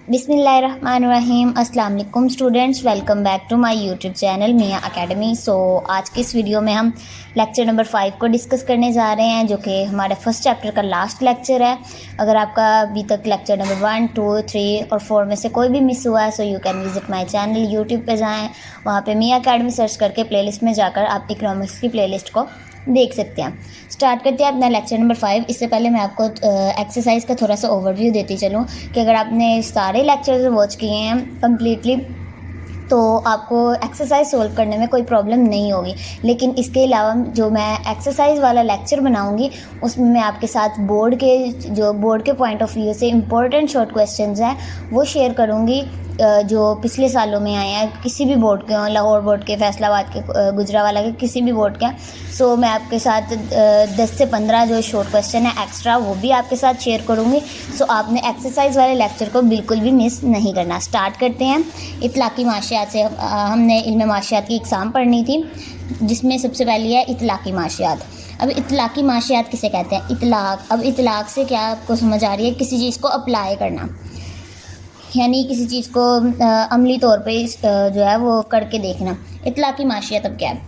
बिस्मिल्लाहिर्रहमानिर्रहीम। अस्सलाम वालेकुम students, welcome back to my YouTube channel Miyan academy. आज की इस वीडियो में हम लेक्चर नंबर 5 को डिस्कस करने जा रहे हैं, जो कि हमारे फर्स्ट चैप्टर का लास्ट लेक्चर है। अगर आपका अभी तक लेक्चर नंबर 1, 2, 3 और 4 में से कोई भी मिस हुआ है so you can visit my channel. YouTube पर जाएँ, वहाँ पर मियाँ एकेडमी सर्च करके प्लेलिस्ट में जाकर आप इकोनॉमिक्स की प्लेलिस्ट को देख सकते हैं। स्टार्ट करते हैं अपना लेक्चर नंबर 5। इससे पहले मैं आपको एक्सरसाइज का थोड़ा सा ओवरव्यू देती चलूँ कि अगर आपने सारे लेक्चर्स वॉच किए हैं कम्प्लीटली तो आपको एक्सरसाइज सोल्व करने में कोई प्रॉब्लम नहीं होगी। लेकिन इसके अलावा जो मैं एक्सरसाइज वाला लेक्चर बनाऊंगी उसमें मैं आपके साथ बोर्ड के पॉइंट ऑफ व्यू से इम्पोर्टेंट शॉर्ट क्वेश्चंस हैं वो शेयर करूंगी, जो पिछले सालों में आए हैं, किसी भी बोर्ड के हों, लाहौर बोर्ड के, फैसलाबाद के, गुजरावाला के, किसी भी बोर्ड के। सो मैं आपके साथ 10 से 15 जो शॉर्ट क्वेश्चन है एक्स्ट्रा वो भी आपके साथ शेयर करूँगी। सो आपने एक्सरसाइज वाले लेक्चर को बिल्कुल भी मिस नहीं करना। स्टार्ट करते हैं इतलाक़ी माशियात से। हमने इल्म माशियात की एग्ज़ाम पढ़नी थी, जिसमें सबसे पहली है इतलाक़ी माशियात। अब इतलाक़ी माशियात किसे कहते हैं? इतलाक़। अब इतलाक़ से क्या आपको समझ आ रही है? किसी चीज़ को अप्लाई करना, यानी किसी चीज़ को अमली तौर पे जो है वो करके देखना। इतलाक़ी माशियात अब क्या है?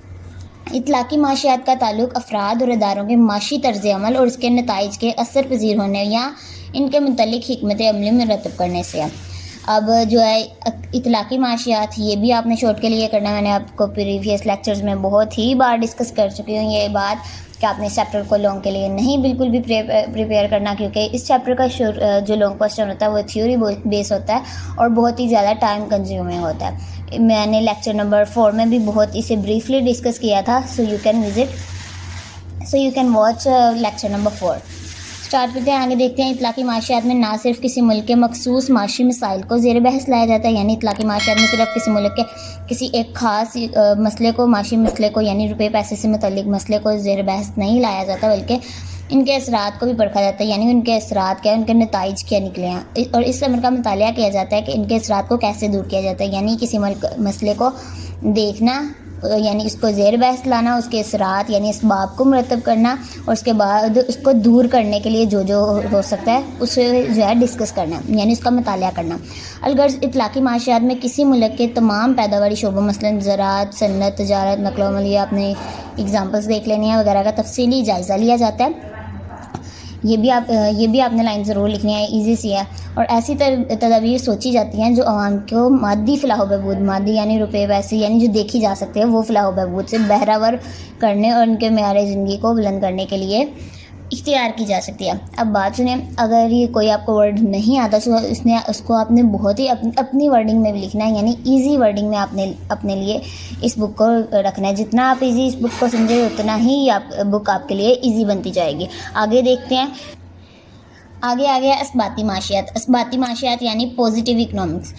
इतलाक़ी माशियात का ताल्लुक़ अफराद और इदारों के माशी तर्ज़ अमल और उसके नताइज के असर पज़ीर होने या इनके मुतल्लिक़ हिकमत अमली में रतब करने से है। अब जो है इतलाक़ी माशियात, ये भी आपने शॉर्ट के लिए करना। मैंने आपको प्रीवियस लेक्चर्स में बहुत ही बार डिस्कस कर चुकी हूँ ये बात कि आपने इस चैप्टर को लॉन्ग के लिए नहीं बिल्कुल भी प्रिपेयर करना, क्योंकि इस चैप्टर का जो लॉन्ग क्वेश्चन होता है वो थ्योरी बेस होता है और बहुत ही ज़्यादा टाइम कंज्यूमिंग होता है। मैंने लेक्चर नंबर 4 में भी बहुत इसे ब्रीफली डिस्कस किया था। So you can watch lecture number 4। Start करते हैं, आगे देखते हैं। इतलाक़ी माशियात में ना सिर्फ किसी मुल्क के मखसूस माशी मसाइल को ज़ेर बहस लाया जाता है, यानी इतलाक़ी माशियात में सिर्फ किसी मुल्क के किसी एक ख़ास मसले को, माशी मसले को, यानी रुपये पैसे से मुतल्लिक़ मसले को ज़ेर बहस नहीं लाया जाता, बल्कि इनके असरात को भी परखा जाता है, यानी उनके असरात क्या है, उनके नताइज क्या निकले हैं, और इस अमर का मुतालिया किया जाता है कि इनके असरात को कैसे दूर किया जाता है। यानी किसी मसले को देखना, यानी इसको ज़ेर बहस लाना, उसके असरात यानी इसबाब को मुरतब करना, और उसके बाद उसको दूर करने के लिए जो हो सकता है उसे जो है डिस्कस करना, यानी उसका मुतालिया करना। अलगर्ज़ इतलाक़ी माशियात में किसी मुल्क के तमाम पैदावारी शोबों, मसलन ज़राअत, सन्नत, तजारत, नक़ल व अमल, या अपने एग्ज़ाम्पल्स देख लेनी है वगैरह का तफसीली जायज़ा लिया जाता है। ये भी आपने लाइन ज़रूर लिखनी है, इजी सी है। और ऐसी तदबीर सोची जाती हैं जो अवाम को मादी फ़लाह बहबूद, मादी यानी रुपये पैसे, यानी जो देखी जा सकते हैं वो फ़लाह बहबूद से बहरावर करने और उनके मेयार ज़िंदगी को बुलंद करने के लिए इख्तियार की जा सकती है। अब बात सुने, अगर ये कोई आपको वर्ड नहीं आता तो उसको आपने बहुत ही अपनी वर्डिंग में भी लिखना है, यानी इजी वर्डिंग में आपने अपने लिए इस बुक को रखना है। जितना आप इजी इस बुक को समझे उतना ही बुक आपके लिए इजी बनती जाएगी। आगे देखते हैं, आगे इसबाती माशियात। इसबाती माशियात यानी पॉजिटिव इकनॉमिक्स।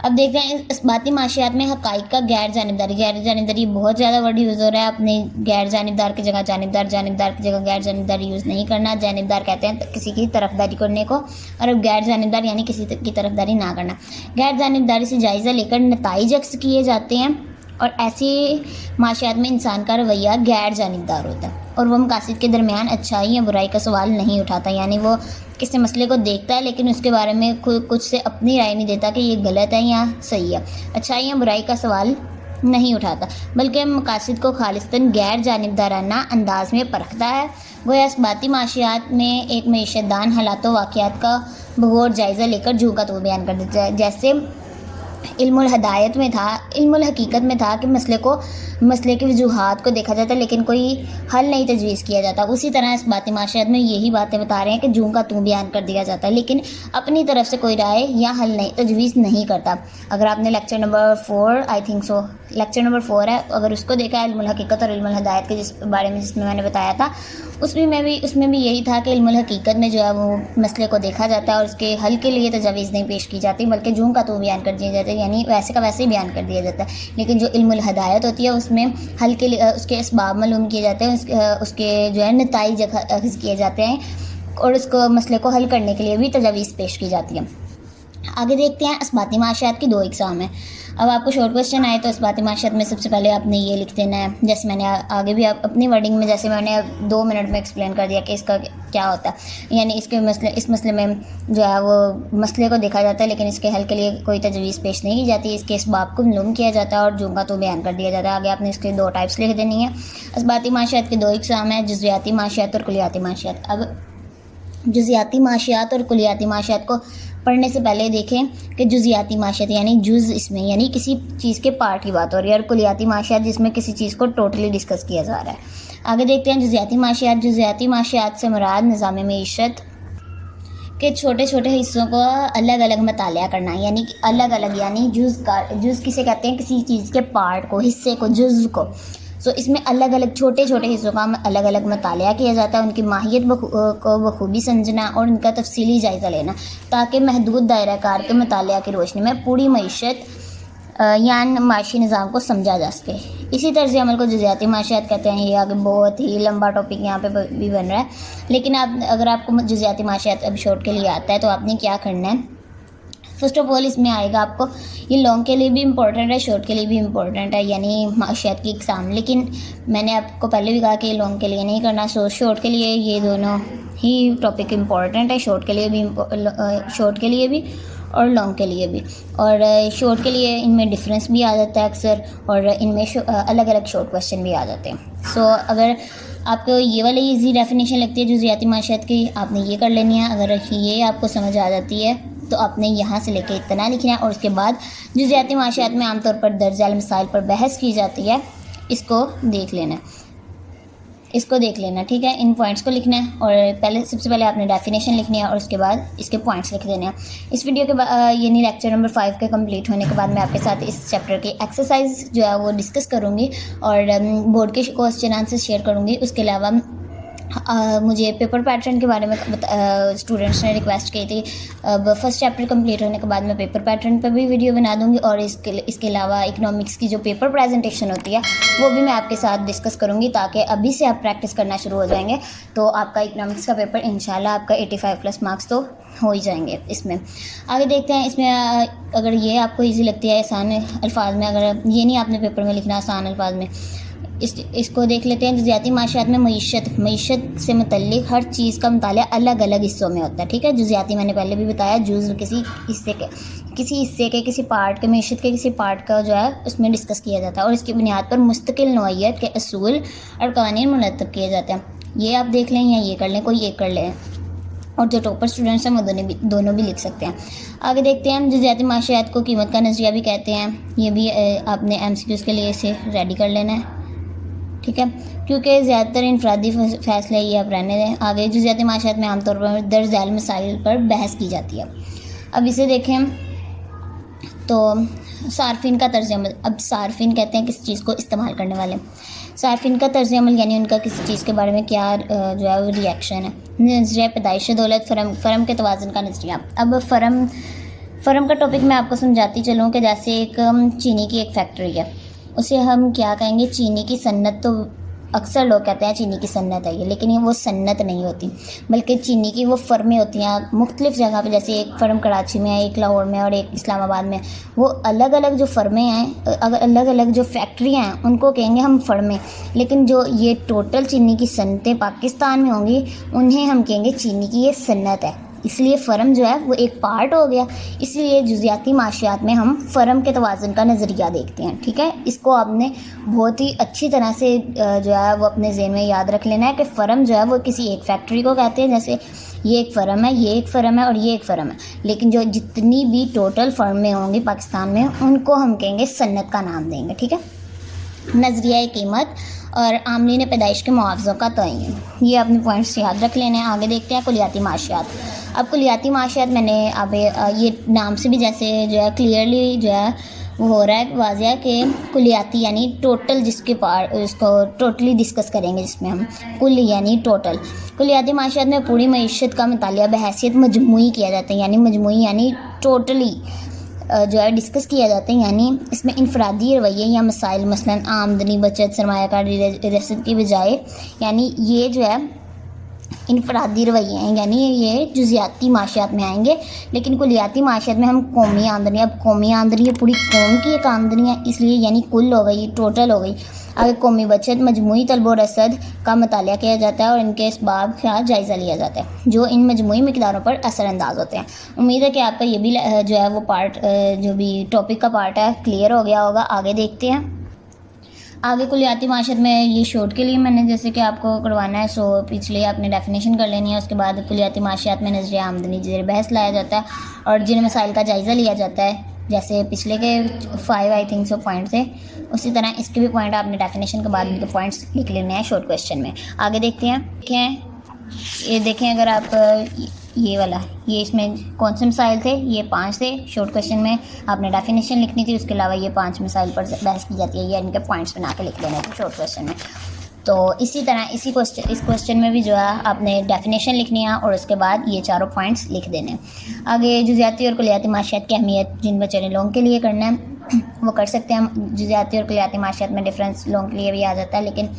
अब देखते हैं इसबाती माशियात में हक़ाइक़ का गैर जानिबदारी बहुत ज़्यादा वर्ड यूज़ हो रहा है। अपने गैर जानिबदार की जगह जानिबदार की जगह गैर जानिबदार यूज़ नहीं करना। जानिबदार कहते हैं किसी की तरफदारी करने को, और अब गैर जानिबदार यानी किसी की तरफदारी ना करना। गैर जानिबदारी से जायज़ा लेकर नताइज अक्स किए जाते हैं, और ऐसी माशियात में इंसान का रवैया गैर जानिबदार होता है और वह मकासद के दरमियान अच्छाई या बुराई का सवाल नहीं उठाता, यानी वो किसी मसले को देखता है लेकिन उसके बारे में कुछ से अपनी राय नहीं देता कि ये गलत है या सही है, अच्छाई या बुराई का सवाल नहीं उठाता, बल्कि मकासद को खालिस्तन गैर जानिबदाराना अंदाज में परखता है। वह इसबाती माशियात में एक मईशतदान हालातों वाक़यात का बगौर जायज़ा लेकर झूका तो बयान कर देता है। जैसे इल्मुल हकीकत में था कि मसले के वजूहात को देखा जाता है लेकिन कोई हल नहीं तजवीज़ किया जाता। उसी तरह इस बाती माशियात में यही बातें बता रहे हैं कि जूं का तू बयान कर दिया जाता है लेकिन अपनी तरफ से कोई राय या हल नहीं तजवीज़ नहीं करता। अगर आपने lecture number 4 I think so lecture number 4 है, अगर उसको देखा है इल्मुल हकीकत और इल्मुल हिदायत के जिसमें मैंने बताया था, उसमें भी यही था कि इल्मुल हकीकत में जो है वो मसले को देखा जाता है और उसके हल के लिए तजावीज़ नहीं पेश की जाती, बल्कि जूं का तू बयान कर दिया जाता है, यानी वैसे का वैसे ही बयान कर दिया जाता है। लेकिन जो इल्मुल हिदायत होती है उसमें हल के लिए उसके असबाब मालूम किए जाते हैं, उसके जो है नताइज अख़ज़ किए जाते हैं और उसको मसले को हल करने के लिए भी तजावीज़ पेश की जाती है। आगे देखते हैं इस्बाती माशियात की 2 एग्ज़ाम है। अब आपको शॉर्ट क्वेश्चन आए तो इस्बाती माशियात में सबसे पहले आपने ये लिख देना है, जैसे मैंने आगे भी अपनी वर्डिंग में जैसे मैंने 2 मिनट में एक्सप्लेन कर दिया कि इसका क्या होता है। यानी इस मसले में जो है वो मसले को देखा जाता है, लेकिन इसके हल के लिए कोई तजवीज़ पेश नहीं की जाती। इसके इसबाब को मालूम किया जाता है और जो का तो बयान कर दिया जाता है। आगे आपने इसके 2 टाइप्स लिख देनी है। इस्बाती माशियात के 2 एग्ज़ाम है, जुज़ियाती माशियात और कुलियाती माशियात। अब जुज़ियाती माशियात और कुलियाती माशियात को पढ़ने से पहले देखें कि जुज़ियाती माशियात यानी जुज़ इसमें यानी किसी चीज़ के पार्ट की बात हो रही है, और कुलियाती माशियात जिसमें किसी चीज़ को टोटली डिस्कस किया जा रहा है। आगे देखते हैं जुज़ियाती माशियात। जुज़ियाती माशियात से मुराद निज़ाम मईशत के छोटे छोटे हिस्सों को अलग अलग मुतालिया करना है, यानी कि अलग अलग, यानी जुज़ किसे कहते हैं, किसी चीज़ के पार्ट को, हिस्से को, जुज़ को। सो इसमें अलग अलग छोटे छोटे हिस्सों का अलग अलग मुतालिया किया जाता है, उनकी माहियत को बखूबी समझना और उनका तफसीली जायज़ा लेना, ताकि महदूद दायरा कार के मुतालिया की रोशनी में पूरी मईशत यानी माशी निज़ाम को समझा जा सके। इसी तर्ज़ अमल को जुज़ियाती माशियात कहते हैं। ये आगे बहुत ही लंबा टॉपिक यहाँ पे भी बन रहा है, लेकिन अगर आपको जुज़ियाती माशियात अब शॉर्ट के लिए आता है तो आपने क्या करना है। फर्स्ट ऑफ ऑल इसमें आएगा आपको, ये लॉन्ग के लिए भी इम्पोर्टेंट है, शॉर्ट के लिए भी इम्पोर्टेंट है, यानी माशियात की एग्ज़ाम। लेकिन मैंने आपको पहले भी कहा कि लॉन्ग के लिए नहीं करना, सो शॉर्ट के लिए ये दोनों ही टॉपिक इम्पोर्टेंट है, शॉर्ट के लिए भी और लॉन्ग के लिए भी। और शॉर्ट के लिए इनमें डिफरेंस भी आ जाता है अक्सर, और इनमें अलग अलग शॉर्ट क्वेश्चन भी आ जाते हैं। सो अगर आपको ये वाली इजी डेफिनेशन लगती है जुज़ियाती माशियात की, आपने ये कर लेनी है। अगर ये आपको समझ आ जाती है तो आपने यहाँ से लेके इतना लिखना है, और उसके बाद जुज़ियाती माशियात में आमतौर पर दर्ज झेल मसाइल पर बहस की जाती है, इसको देख लेना, ठीक है। इन पॉइंट्स को लिखना है, और सबसे पहले आपने डेफिनेशन लिखनी है और उसके बाद इसके पॉइंट्स लिख देने हैं। इस वीडियो के बाद यानी लेक्चर नंबर 5 के कंप्लीट होने के बाद मैं आपके साथ इस चैप्टर की एक्सरसाइज जो है वो डिस्कस करूँगी, और बोर्ड के क्वेश्चन आंसर शेयर करूँगी। उसके अलावा मुझे पेपर पैटर्न के बारे में स्टूडेंट्स ने रिक्वेस्ट की थी। अब फर्स्ट चैप्टर कंप्लीट होने के बाद मैं पेपर पैटर्न पर भी वीडियो बना दूंगी, और इसके अलावा इकोनॉमिक्स की जो पेपर प्रेजेंटेशन होती है वो भी मैं आपके साथ डिस्कस करूंगी, ताकि अभी से आप प्रैक्टिस करना शुरू हो जाएंगे तो आपका इकोनॉमिक्स का पेपर इंशाल्लाह आपका 85+ मार्क्स तो हो ही जाएंगे। इसमें आगे देखते हैं। इसमें अगर ये आपको ईजी लगती है आसान अल्फाज में, अगर ये नहीं आपने पेपर में लिखना आसान अल्फाज में, इसको देख लेते हैं। जुज़ियाती माशियात में मईशत से मुतल्लिक़ हर चीज़ का मुतालिया अलग अलग हिस्सों में होता है, ठीक है। जुज़ियाती मैंने पहले भी बताया, जुज़ किसी हिस्से के किसी पार्ट के, मईशत के किसी पार्ट का जो है उसमें डिस्कस किया जाता है, और इसकी बुनियाद पर मुस्तकिल नौइयत के असूल और कानून मुरतब किए जाते हैं। ये आप देख लें या ये कर लें, कोई एक कर लें, और जो टॉपर स्टूडेंट्स हैं वो दोनों भी लिख सकते हैं। आगे देखते हैं। जुज़ियाती माशियात को कीमत का नज़रिया भी कहते हैं। ये भी आपने MCQs के लिए इसे रेडी कर लेना है, ठीक है, क्योंकि ज़्यादातर इनफरादी फ़ैसले ये आप रहने दें। आगे जुज़ियाती माशियात में आमतौर पर दर्ज झेल मसाइल पर बहस की जाती है। अब इसे देखें तो सार्फिन का तर्ज़ अमल। अब सार्फिन कहते हैं किसी चीज़ को इस्तेमाल करने वाले। सार्फिन का तर्ज़ अमल यानी उनका किसी चीज़ के बारे में क्या जो है वो रिएक्शन है। नज़रिया पैदाइश दौलत, फ़र्म के तवाज़ुन का नज़रिया। अब फ़र्म का टॉपिक मैं आपको समझाती चलूँ कि जैसे एक चीनी की एक फैक्ट्री है, उसे हम क्या कहेंगे, चीनी की सन्नत। तो अक्सर लोग कहते हैं चीनी की सन्नत है ये, लेकिन ये वो सन्नत नहीं होती, बल्कि चीनी की वो फ़र्में होती हैं मुख्तलिफ़ जगह पे। जैसे एक फ़र्म कराची में है, एक लाहौर में और एक इस्लामाबाद में। वो अलग अलग जो फ़र्में हैं, अलग अलग जो फैक्ट्रियाँ हैं, उनको कहेंगे हम फ़र्में। लेकिन जो ये टोटल चीनी की सन्नतें पाकिस्तान में होंगी, उन्हें हम कहेंगे चीनी की ये सन्नत है। इसलिए फ़र्म जो है वो एक पार्ट हो गया। इसलिए जुज़ियाती माशियात में हम फ़र्म के तवाज़ुन का नज़रिया देखते हैं, ठीक है। इसको आपने बहुत ही अच्छी तरह से जो है वो अपने ज़हन में याद रख लेना है कि फ़र्म जो है वो किसी एक फैक्ट्री को कहते हैं। जैसे ये एक फ़र्म है, ये एक फ़र्म है और ये एक फ़र्म है, लेकिन जो जितनी भी टोटल फ़र्में होंगी पाकिस्तान में, उनको हम कहेंगे सन्नत का नाम देंगे, ठीक है। नज़रिया कीमत और आमलीन पैदाइश के मुआवज़ों का तयन, ये अपने पॉइंट्स याद रख लेने हैं। आगे देखते हैं कुलियाती माशियात। अब कुलियाती माशियात मैंने अब ये नाम से भी जैसे जो है क्लियरली जो है वो हो रहा है वाज़िया है कि कुलियाती यानी टोटल, जिसके पार्ट उसको टोटली डिस्कस करेंगे, जिसमें हम कुल यानी टोटल। कुलियाती माशियात में पूरी मईशत का मुतालिया बहैसियत मजमूई किया जाता है, यानी मजमूई यानी टोटली जो है डिस्कस किया जाता है। यानी इसमें इनफरादी रवैये या मसाइल, मसलन आमदनी, बचत, सरमायाकारी, रसद की बजाय, यानी ये जो है इनफरादी रवैये हैं, यानी ये जुज़ियाती माशियात में आएंगे। लेकिन कुलियाती माशियात में हम कौमी आमदनी, अब कौमी आमदनी ये पूरी कौम की एक आमदनी है, इसलिए यानी कुल हो गई, टोटल हो गई। आगे कौमी बचत, मजमूई तलब व रसद का मुतालिया किया जाता है और इनके इसबाब का जायज़ा लिया जाता है जो इन मजमूई मिकदारों पर असरअंदाज होते हैं। उम्मीद है कि आपका ये भी जो है वो पार्ट, जो भी टॉपिक का पार्ट है, क्लियर हो गया होगा। आगे देखते हैं। आगे कुलियाती माशत में ये शॉर्ट के लिए मैंने जैसे कि आपको करवाना है, सो पिछले आपने डेफिनेशन कर लेनी है। उसके बाद कुलियाती माशियात में नजरिए आमदनी ज़ेर बहस लाया जाता है और जिन मसाइल का जायज़ा लिया जाता है, जैसे पिछले के 5 आई थिंक सो पॉइंट थे, उसी तरह इसके भी पॉइंट आपने डेफिनेशन के बाद उनके पॉइंट्स लिख लेने हैं शॉर्ट क्वेश्चन में। आगे देखते हैं। ये देखें, अगर आप ये वाला, ये इसमें कौन से मसाइल थे, ये 5 थे। शॉर्ट क्वेश्चन में आपने डेफिनेशन लिखनी थी, उसके अलावा ये 5 मसाइल पर बहस की जाती है, ये इनके पॉइंट्स बना के लिख लेने थे शॉर्ट क्वेश्चन में। तो इसी तरह इस क्वेश्चन में भी जो है आपने डेफिनेशन लिखनी है और उसके बाद ये चारों पॉइंट्स लिख देने हैं। आगे जुज़ियाती और कुलियाती माशियात की अहमियत जिन बच्चे लोगों के लिए करना है वो कर सकते हैं। जुज़ियाती और कुलियाती माशियात में डिफरेंस लोगों के लिए भी आ जाता है, लेकिन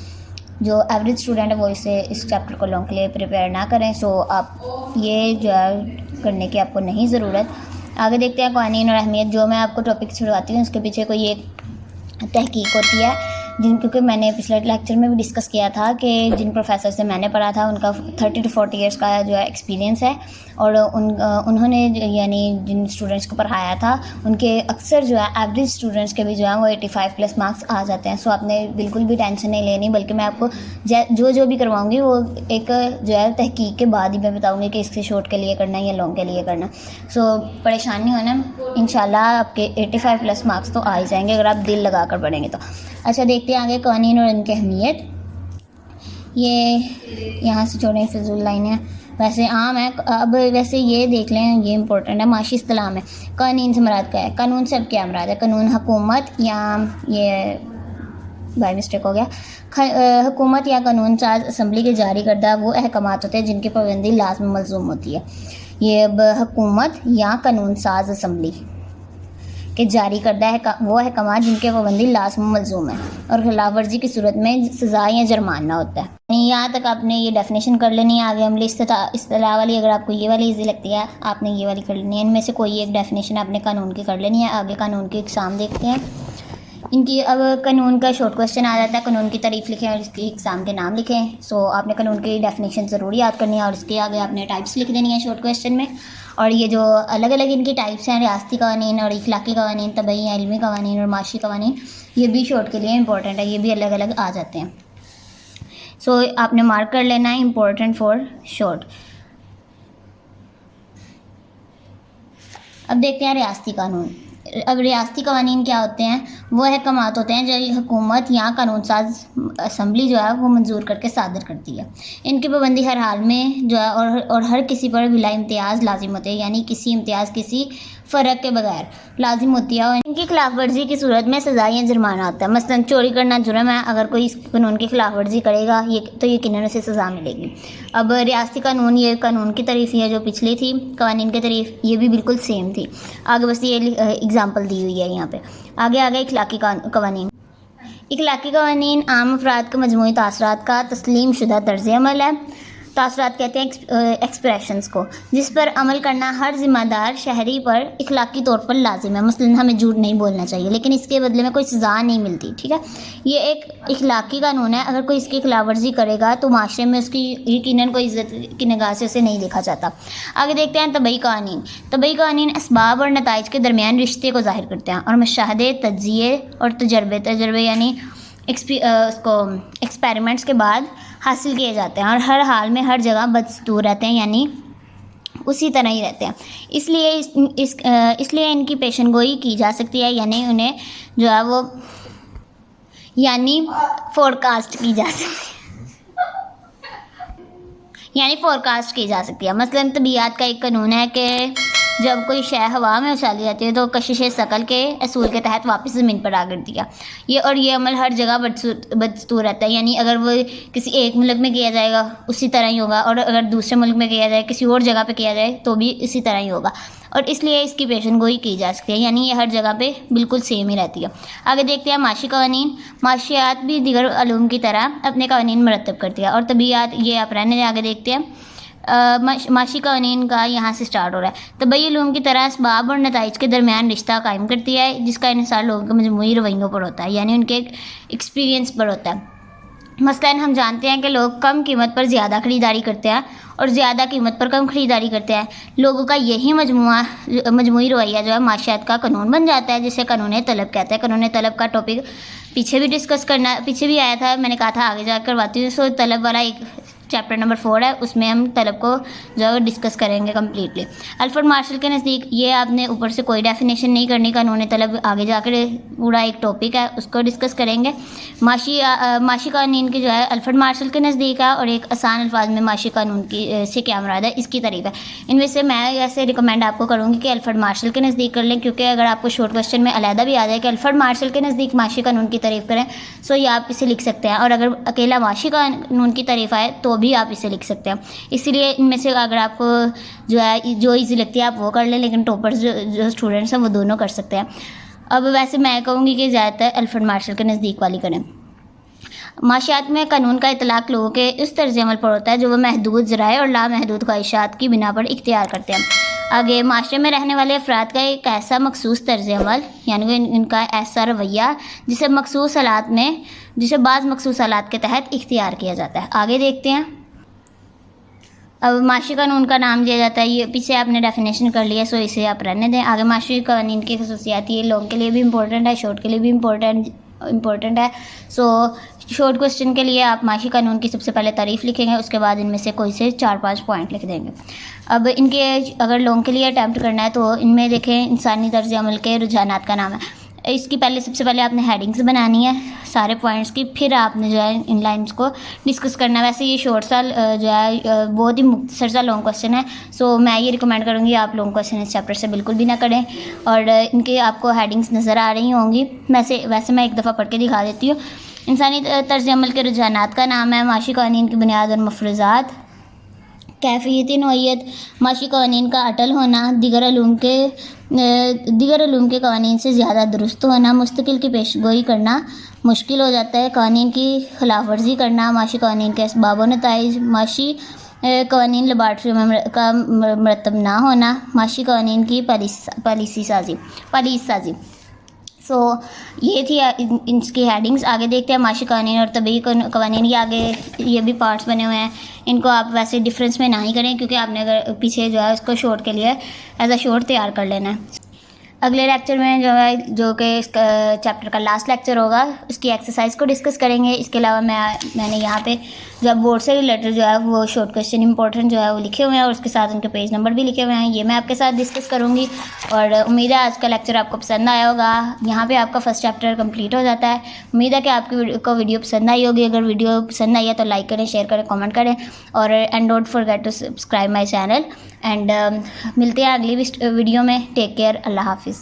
जो एवरेज स्टूडेंट है वो इस चैप्टर को लोगों के लिए प्रिपेयर ना करें। सो आप ये जो है करने की आपको नहीं ज़रूरत। आगे देखते हैं क़वानीन और अहमियत। जो मैं आपको टॉपिक छुड़वाती हूँ उसके पीछे कोई एक तहकीक होती है, क्योंकि मैंने पिछले लेक्चर में भी डिस्कस किया था कि जिन प्रोफेसर से मैंने पढ़ा था उनका 30 to 40 ईयर्स का जो है एक्सपीरियंस है और उन्होंने यानी जिन स्टूडेंट्स को पढ़ाया था उनके अक्सर जो है एवरेज स्टूडेंट्स के भी जो है वो 85 प्लस मार्क्स आ जाते हैं। सो आपने बिल्कुल भी टेंशन नहीं लेनी, बल्कि मैं आपको जो भी करवाऊँगी वो एक जो है तहकीक के बाद ही मैं बताऊँगी कि इसके शॉर्ट के लिए करना है या लॉन्ग के लिए करना। सो परेशान नहीं होना, इंशाल्लाह आपके 85 प्लस मार्क्स तो आ ही जाएंगे अगर आप दिल लगा कर पढ़ेंगे तो। अच्छा, देखते हैं आगे क़वानीन और इनकी अहमियत। ये यहाँ से छोड़ें, फिजूल लाइन है, वैसे आम है। अब वैसे ये देख लें, ये इंपॉर्टेंट है, माशी इस्तिलाह में क़ानीन से मुराद क्या है? कानून से अब क्या मुराद है? कानून हुकूमत या ये बाय मिस्टेक हो गया, हुकूमत या कानून साज असम्बली के जारी करदा वो अहकामात होते हैं जिनकी पाबंदी लाज़िम मलज़ूम होती है। ये अब हुकूमत या कानून साज असम्बली के जारी करदा है वो अहकामात जिनके पाबंदी लाज़िम मलज़ूम है और खिलाफ वर्जी की सूरत में सज़ा या जुर्माना होता है। यहाँ तक आपने ये डेफिनेशन कर लेनी है। आगे अमली इस्तिलाह वाली, अगर आपको ये वाली इजी लगती है आपने ये वाली कर लेनी है। इनमें से कोई एक डेफिनेशन आपने कानून की कर लेनी है। आगे कानून की एग्ज़ाम देखते हैं इनकी। अब कानून का शॉर्ट क्वेश्चन आ जाता है, कानून की तारीफ़ लिखें और इसकी एग्ज़ाम के नाम लिखें। सो आपने कानून की डेफिनेशन ज़रूर याद करनी है और इसके आगे आपने टाइप्स लिख देनी है शॉर्ट क्वेश्चन में। और ये जो अलग अलग इनकी टाइप्स हैं, रियासती कवानीन और इखलाकी कवानीन, तबई इल्मी कवानीन और माशी कवानीन, ये भी शॉर्ट के लिए इंपॉर्टेंट है, ये भी अलग अलग आ जाते हैं। सो आपने मार्क कर लेना है इम्पोर्टेंट फॉर शॉर्ट। अब देखते हैं रियासती कानून। अब रियासती कवानीन क्या होते हैं? वो अहकामात होते हैं जो हुकूमत या कानून साज असम्बली जो है वो मंजूर करके सादर करती है। इनकी पाबंदी हर हाल में जो है और हर किसी पर बिला इम्तियाज़ लाजिम होती है, यानी किसी इम्तियाज़ किसी फ़र्क के बगैर लाजिम होती है और इनकी खिलाफ वर्जी की सूरत में सज़ा या जुर्माना होता है। मसलन चोरी करना जुर्म है, अगर कोई इस कानून की खिलाफ वर्जी करेगा तो यकीनन उसे सज़ा मिलेगी। अब रियासती कानून, ये कानून की तारीफ़ है जो पिछली थी कवानीन की तारीफ़, ये भी बिल्कुल सेम थी। आगे बस ये एग्ज़ाम्पल दी हुई है यहाँ पे। आगे इखलाकी कवानीन। इखलाकी कवानीन आम अफराद के मजमूई तासरात का तस्लीम शुदा तर्ज़ अमल है। तासरात कहते हैं एक्सप्रेशंस को, जिस पर अमल करना हर ज़िम्मेदार शहरी पर इखलाकी तौर पर लाजिम है। मसलन हमें झूठ नहीं बोलना चाहिए, लेकिन इसके बदले में कोई सज़ा नहीं मिलती, ठीक है। ये एक इखलाकी कानून है, अगर कोई इसकी खिलाफ वर्जी करेगा तो माशरे में उसकी यकीनन कोई इज़्ज़त की निगाह से उसे नहीं देखा जाता। आगे देखते हैं तबई कवानीन। तबई कवानीन असबाब और नताइज के दरमियान रिश्ते को ज़ाहिर करते हैं और मुशाहदे, तज्ज़िये और तजर्बे यानी उसको एक्सपेरिमेंट्स के बाद हासिल किए जाते हैं और हर हाल में हर जगह बदस्तूर रहते हैं, यानी उसी तरह ही रहते हैं। इसलिए इनकी पेशनगोई की जा सकती है, यानी उन्हें जो है वो यानी फोरकास्ट की जा सकती है, मसलन तबीयत का एक कानून है कि जब कोई शय हवा में उछाली जाती है तो कशिश शकल के असूल के तहत वापस ज़मीन पर आ गिरती है। ये अमल हर जगह बदस्तूर रहता है, यानी अगर वो किसी एक मुल्क में किया जाएगा उसी तरह ही होगा, और अगर दूसरे मुल्क में किया जाए, किसी और जगह पे किया जाए तो भी इसी तरह ही होगा, और इसलिए इसकी पेशन गोई की जा सकती है, यानी ये हर जगह पे बिल्कुल सेम ही रहती है। आगे देखते हैं माशी कवानीन। माशियात भी दीगर अलूम की तरह अपने कवानीन मरतब करती है, और तबीयत ये आप रहने आगे देखते हैं। माशी कवानीन का यहाँ से स्टार्ट हो रहा है। तबई उलूम की तरह असबाब और नताइज के दरमियान रिश्ता कायम करती है, जिसका इन्हिसार लोगों के मजमूई रवैयों पर होता है, यानी उनके एक्सपीरियंस पर होता है। मसलन हम जानते हैं कि लोग कम कीमत पर ज़्यादा ख़रीदारी करते हैं और ज़्यादा कीमत पर कम ख़रीदारी करते हैं। लोगों का यही मजमूई रवैया जो है माशियात का कानून बन जाता है, जिसे कानून तलब कहते हैं। कानून तलब का टॉपिक पीछे भी आया था, मैंने कहा था आगे जाकर करवाती हूँ। सो तलब वाला एक चैप्टर नंबर 4 है, उसमें हम तलब को जो है डिस्कस करेंगे कम्प्लीटली। अल्फ्रेड मार्शल के नज़दीक ये आपने ऊपर से कोई डेफिनेशन नहीं करनी, कानून तलब आगे जाकर पूरा एक टॉपिक है, उसको डिस्कस करेंगे। माशी कानून की जो है अल्फ्रेड मार्शल के नज़दीक है, और एक आसान अल्फाज में माशी कानून की से क्या मुराद है इसकी तारीफ है। इनमें से मैं ऐसे रिकमेंड आपको करूँगी कि अल्फ्रेड मार्शल के नज़दीक कर लें, क्योंकि अगर आपको शॉर्ट क्वेश्चन में अलहदा भी आ जाए कि अल्फ्रेड मार्शल के नज़दीक माशी कानून की तारीफ़ करें, सो ये आप इसे लिख सकते हैं, और अगर अकेला माशी कानून की तारीफ़ आए तो भी आप इसे लिख सकते हैं। इसीलिए इनमें से अगर आपको जो ईजी लगती है आप वो कर लें, लेकिन टॉपर्स जो स्टूडेंट्स हैं वो दोनों कर सकते हैं। अब वैसे मैं कहूँगी कि ज़्यादातर अल्फ्रेड मार्शल के नज़दीक वाली करें। माशियात में कानून का इतलाक़ लोगों के उस तर्ज़ अमल पर होता है जो वह महदूद ज़राए और लामहदूद ख्वाहिशात की बिना पर इख्तियार करते हैं। आगे माशरे में रहने वाले अफराद का एक ऐसा मखसूस तर्ज़ अमल, यानी इनका ऐसा रवैया जिसे बाज़ मखसूस हालात के तहत इख्तियार किया जाता है। आगे देखते हैं। अब माशी कानून का नाम दिया जाता है, ये पीछे आपने डेफिनेशन कर लिया, सो इसे आप रहने दें। आगे माशी कानून की खसूसियात ये लॉन्ग के लिए भी इंपॉर्टेंट है, शॉर्ट के लिए भी इम्पोर्टेंट है। सो शॉर्ट क्वेश्चन के लिए आप माशी कानून की सबसे पहले तारीफ़ लिखेंगे, उसके बाद इनमें से कोई से 4-5 पॉइंट लिख देंगे। अब इनके अगर लॉन्ग के लिए अटैम्प्ट करना है तो इनमें देखें इंसानी तर्ज़ अमल के रुझानात का नाम है। इसकी सबसे पहले आपने हेडिंग्स बनानी है सारे पॉइंट्स की, फिर आपने जो है इन लाइन्स को डिस्कस करना है। वैसे ये शॉर्ट सा जो है बहुत ही मुख्तसर सा लॉन्ग क्वेश्चन है, सो मैं ये रिकमेंड करूँगी आप लॉन्ग क्वेश्चन इस चैप्टर से बिल्कुल भी ना करें, और इनके आपको हेडिंग्स नज़र आ रही होंगी। वैसे मैं एक दफ़ा पढ़ के दिखा देती हूँ। इंसानी तर्ज़ अमल के रुझानात का नाम है माशी कानून की बुनियाद और मफरूज़ात, कैफियती नोयत, माशी कानून का अटल होना, दीगर अलूम के कानून से ज़्यादा दुरुस्त होना, मुस्तकिल की पेशगोई करना मुश्किल हो जाता है, कानून की खिलाफ वर्जी करना, माशी कानून के असबाब व नताइज, माशी कानून लेबॉर्ट्री का मरतब ना होना, माशी कानून की पॉलिसी साजी। सो ये थी इसकी हेडिंग्स। आगे देखते हैं माशी कानून और तबई कानून के आगे ये भी पार्ट्स बने हुए हैं। इनको आप वैसे डिफरेंस में ना ही करें, क्योंकि आपने अगर पीछे जो है उसको शॉर्ट के लिए एज अ शॉर्ट तैयार कर लेना है। अगले लेक्चर में जो कि चैप्टर का लास्ट लेक्चर होगा उसकी एक्सरसाइज को डिस्कस करेंगे। इसके अलावा मैंने यहाँ पे जब बोर्ड से रिलेटेड जो है वो शॉर्ट क्वेश्चन इंपॉर्टेंट जो है वो लिखे हुए हैं, और उसके साथ उनके पेज नंबर भी लिखे हुए हैं, ये मैं आपके साथ डिस्कस करूँगी। और उम्मीद है आज का लेक्चर आपको पसंद आया होगा। यहाँ पे आपका फर्स्ट चैप्टर कंप्लीट हो जाता है। उम्मीद है कि आपको वीडियो पसंद आई होगी। अगर वीडियो पसंद आई है तो लाइक करें, शेयर करें, कमेंट करें, और and don't forget to subscribe my channel. And मिलते हैं अगली वीडियो में। टेक केयर, अल्लाह हाफिज़।